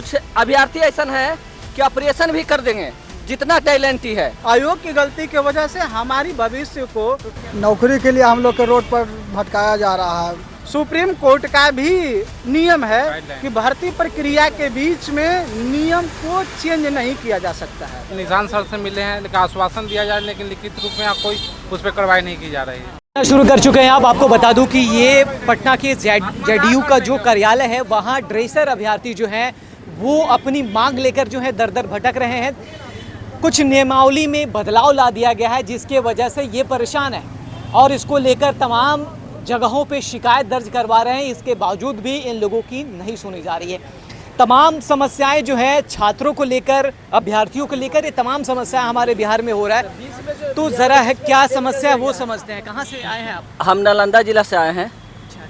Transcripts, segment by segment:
कुछ अभ्यर्थी ऐसा है कि ऑपरेशन भी कर देंगे, जितना टैलेंट ही है। आयोग की गलती की वजह से हमारी भविष्य को नौकरी के लिए हम लोग के रोड पर भटकाया जा रहा है। सुप्रीम कोर्ट का भी नियम है कि भर्ती प्रक्रिया के बीच में नियम को चेंज नहीं किया जा सकता है। निशान सर से मिले हैं, लेकिन आश्वासन दिया जा रहा है, लेकिन लिखित रूप में कोई उस पर कार्रवाई नहीं की जा रही है। शुरू कर चुके हैं। अब आपको बता दूं कि ये पटना के जेडीयू का जो कार्यालय है, वहाँ ड्रेसर अभ्यर्थी जो हैं वो अपनी मांग लेकर जो है दर दर भटक रहे हैं। कुछ नियमावली में बदलाव ला दिया गया है, जिसके वजह से ये परेशान है और इसको लेकर तमाम जगहों पे शिकायत दर्ज करवा रहे हैं। इसके बावजूद भी इन लोगों की नहीं सुनी जा रही है। तमाम समस्याएं जो है छात्रों को लेकर, अभ्यर्थियों को लेकर, ये तमाम समस्याएं हमारे बिहार में हो रहा है। तो ज़रा है क्या समस्या है वो समझते हैं। कहाँ से आए हैं आप? हम नालंदा जिला से आए हैं।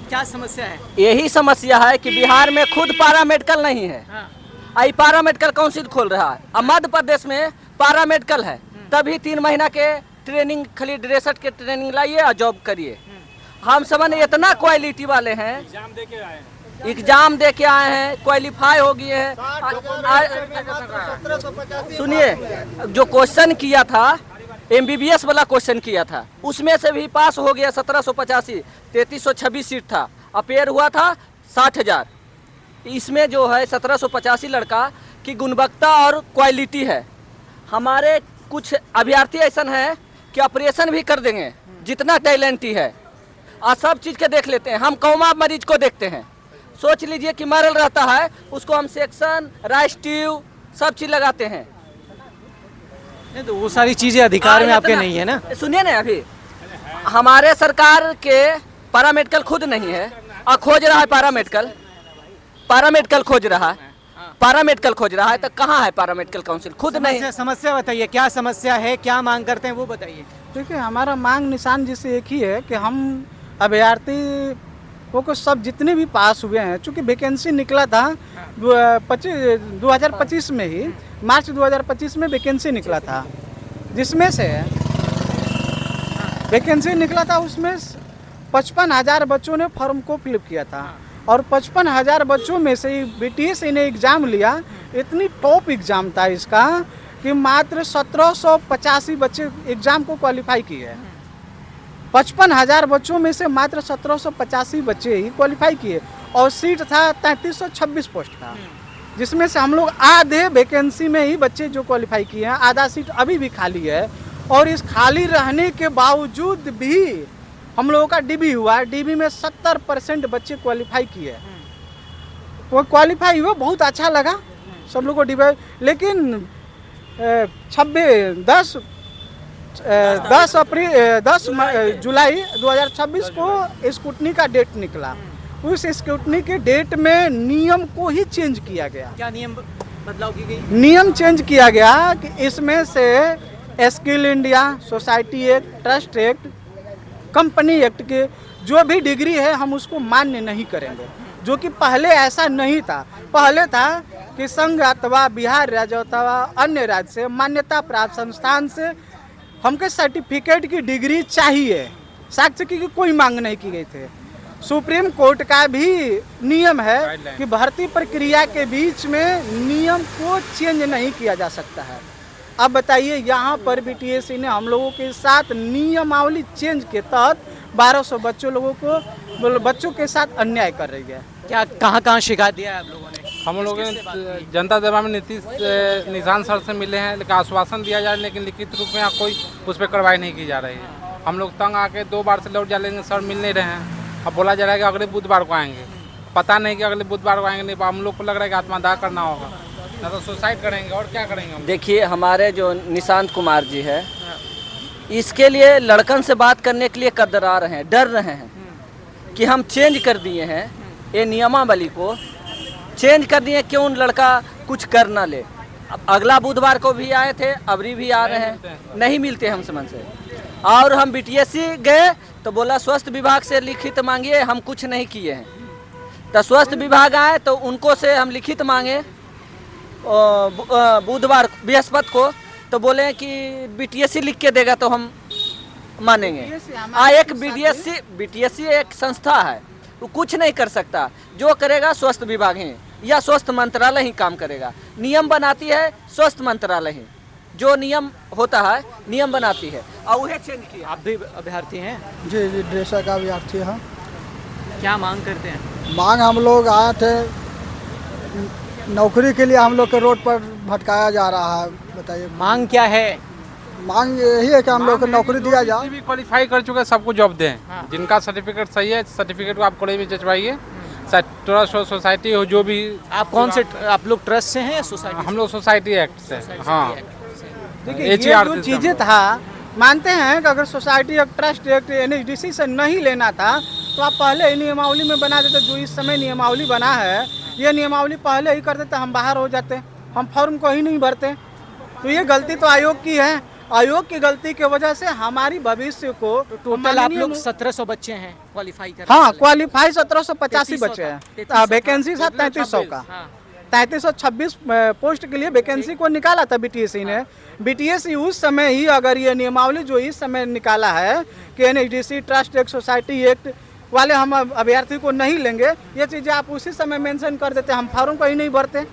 क्या समस्या है? यही समस्या है कि बिहार में खुद पारामेडिकल नहीं है। आई पारामेडिकल काउंसिल खोल रहा है। अब मध्य प्रदेश में पारामेडिकल है, तभी 3 महीना के ट्रेनिंग, खाली ड्रेसर के ट्रेनिंग लाइए और जॉब करिए। हम सब इतना क्वालिटी वाले हैं, एग्जाम दे के आए हैं, क्वालिफाई हो गए हैं। सुनिए, जो क्वेश्चन किया था MBBS वाला क्वेश्चन किया था, उसमें से भी पास हो गया 1785, 3326 सीट था, अपेयर हुआ था 60,000। इसमें जो है 1785 लड़का की गुणवत्ता और क्वालिटी है। हमारे कुछ अभ्यर्थी ऐसा है कि ऑपरेशन भी कर देंगे, जितना टैलेंट ही है, और सब चीज़ के देख लेते हैं। हम कौमा मरीज को देखते हैं, सोच लीजिए कि मरल रहता है, उसको हम सेक्शन, राइस्टिव सब चीज़ लगाते हैं। तो वो सारी चीज़ें अधिकार में आपके नहीं है ना। सुनिए ना, अभी हमारे सरकार के पैरामेडिकल खुद नहीं है और खोज रहा है पैरामेडिकल खोज रहा है, तो कहाँ है पैरामेडिकल काउंसिल? खुद नहीं। समस्या बताइए, क्या समस्या है, क्या मांग करते हैं वो बताइए। देखिए, हमारा मांग निशान जिससे एक ही है कि हम अभ्यर्थी को सब जितने भी पास हुए हैं, चूँकि वैकेंसी निकला था 2025 में ही, मार्च 2025 में वैकेंसी निकला था, जिसमें से वैकेंसी निकला था उसमें 55,000 बच्चों ने फॉर्म को फिलअप किया था और 55,000 बच्चों में से BTS ने एग्ज़ाम लिया। इतनी टॉप एग्ज़ाम था इसका कि मात्र 1785 बच्चे एग्ज़ाम को क्वालिफाई किए। 55,000 बच्चों में से मात्र 1785 बच्चे ही क्वालिफाई किए और सीट था 3326 पोस्ट था, जिसमें से हम लोग आधे वैकेंसी में ही बच्चे जो क्वालिफाई किए हैं, आधा सीट अभी भी खाली है। और इस खाली रहने के बावजूद भी हम लोगों का DB हुआ, DB में 70% बच्चे क्वालिफाई किए। वो क्वालिफाई हुआ, बहुत अच्छा लगा सब लोगों को DB। लेकिन 10 जुलाई 2026 को स्कूटनी का डेट निकला। उस स्कूटनी के डेट में नियम को ही चेंज किया गया। क्या नियम बदलाव की गई? नियम चेंज किया गया कि इसमें से skill India, society act, trust act, company act के जो भी डिग्री है हम उसको मान्य नहीं करेंगे, जो कि पहले ऐसा नहीं था। पहले था कि संघ अथवा बिहार राज्य अथवा अन्य राज्य से मान्यता प्राप्त संस्थान से हमको सर्टिफिकेट की डिग्री चाहिए, साक्ष्य की कोई मांग नहीं की गई थी। सुप्रीम कोर्ट का भी नियम है कि भर्ती प्रक्रिया के बीच में नियम को चेंज नहीं किया जा सकता है। अब बताइए, यहाँ पर BTS ने हम लोगों के साथ नियमावली चेंज के तहत 1200 बच्चों के साथ अन्याय कर रही है। क्या कहाँ शिकायत दिया है आप लोगों ने? हम लोगों ने जनता दरबार में निशान सर से मिले हैं, लेकिन आश्वासन दिया जा रहा है, लेकिन लिखित रूप में कोई उस पर कार्रवाई नहीं की जा रही है। हम लोग तंग आके 2 बार से लौट जा, लेकिन सर मिल नहीं रहे हैं। अब बोला जा रहा है कि अगले बुधवार को आएंगे, पता नहीं कि अगले बुधवार को आएंगे नहीं। हम लोग को लग रहा है कि आत्मदाह करना होगा, ना तो सुसाइड करेंगे और क्या करेंगे हम। देखिए, हमारे जो निशांत कुमार जी है, इसके लिए लड़कन से बात करने के लिए कतरा रहे हैं, डर रहे हैं कि हम चेंज कर दिए हैं, ये नियमावली को चेंज कर दिए, क्यों लड़का कुछ कर ना ले। अब अगला बुधवार को भी आए थे, अबरी भी आ रहे हैं, नहीं मिलते हम समझ से। और हम BTSC गए तो बोला स्वास्थ्य विभाग से लिखित मांगिए, हम कुछ नहीं किए हैं। तो स्वास्थ्य विभाग आए तो उनको से हम लिखित मांगे बुधवार बृहस्पति को, तो बोले कि BTSC लिख के देगा तो हम मानेंगे। एक BTSC एक संस्था है, वो कुछ नहीं कर सकता, जो करेगा स्वास्थ्य विभाग है। या स्वास्थ्य मंत्रालय ही काम करेगा? नियम बनाती है स्वास्थ्य मंत्रालय ही, जो नियम होता है नियम बनाती है और वह चेंज किया। आप भी अभ्यर्थी हैं, जी जी ड्रेसर का अभ्यर्थी है। क्या मांग करते हैं? मांग हम लोग आए थे नौकरी के लिए, हम लोग के रोड पर भटकाया जा रहा है। बताइए मांग क्या है? मांग यही है कि हम लोग को नौकरी दिया जाए। जितने भी क्वालिफाई कर चुके हैं सबको जॉब दें। जिनका सर्टिफिकेट सही है सर्टिफिकेट को आप कॉलेज में जचवाइए। ट्रस्ट सोसाइटी हो जो भी। आप कौन से, आप लोग ट्रस्ट से हैं या सोसाइटी? हम लोग सोसाइटी एक्ट से। हाँ देखिए ये जो चीज़ें था, मानते हैं कि अगर society act, trust act, NHDC से नहीं लेना था तो आप पहले ही नियमावली में बना देते। जो इस समय नियमावली बना है, ये नियमावली पहले ही कर देते, हम बाहर हो जाते, हम फॉर्म को ही नहीं भरते। तो ये गलती तो आयोग की है। आयोग की गलती की वजह से हमारी भविष्य को टोटल आप लोग 1700 बच्चे हैं क्वालिफाई कर? हाँ, क्वालिफाई 1785 बच्चे हैं। 3300 वैकेंसी था 3300 का। 3326 पोस्ट के लिए वैकेंसी को निकाला था BTSC ने। BTSC उस समय ही, अगर ये नियमावली जो इस समय निकाला है कि NHDC, trust act, society act वाले हम अभ्यर्थी को नहीं लेंगे, ये चीज़ें आप उसी समय मेंशन कर देते, हम फॉर्म को ही नहीं भरते।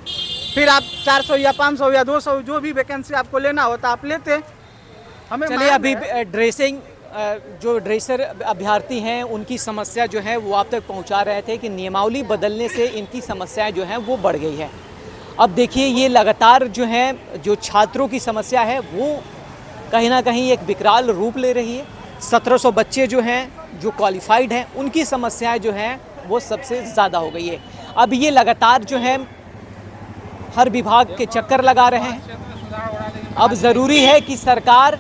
फिर आप 400 या 500 या 200 जो भी वैकेंसी आपको लेना होता आप लेते। हमें चलिए, अभी ड्रेसिंग जो ड्रेसर अभ्यर्थी हैं उनकी समस्या जो है वो आप तक पहुंचा रहे थे कि नियमावली बदलने से इनकी समस्याएं जो हैं वो बढ़ गई है। अब देखिए, ये लगातार जो है, जो छात्रों की समस्या है वो कहीं ना कहीं एक विकराल रूप ले रही है। 1700 बच्चे जो हैं, जो क्वालिफाइड हैं, उनकी समस्याएं जो हैं वो सबसे ज़्यादा हो गई है। अब ये लगातार जो है हर विभाग के चक्कर लगा रहे हैं। अब ज़रूरी है कि सरकार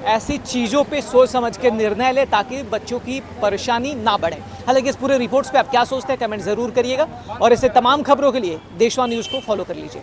ऐसी चीज़ों पे सोच समझ के निर्णय ले ताकि बच्चों की परेशानी ना बढ़े। हालांकि इस पूरे रिपोर्ट्स पे आप क्या सोचते हैं कमेंट ज़रूर करिएगा, और ऐसे तमाम खबरों के लिए देशवा न्यूज़ को फॉलो कर लीजिए।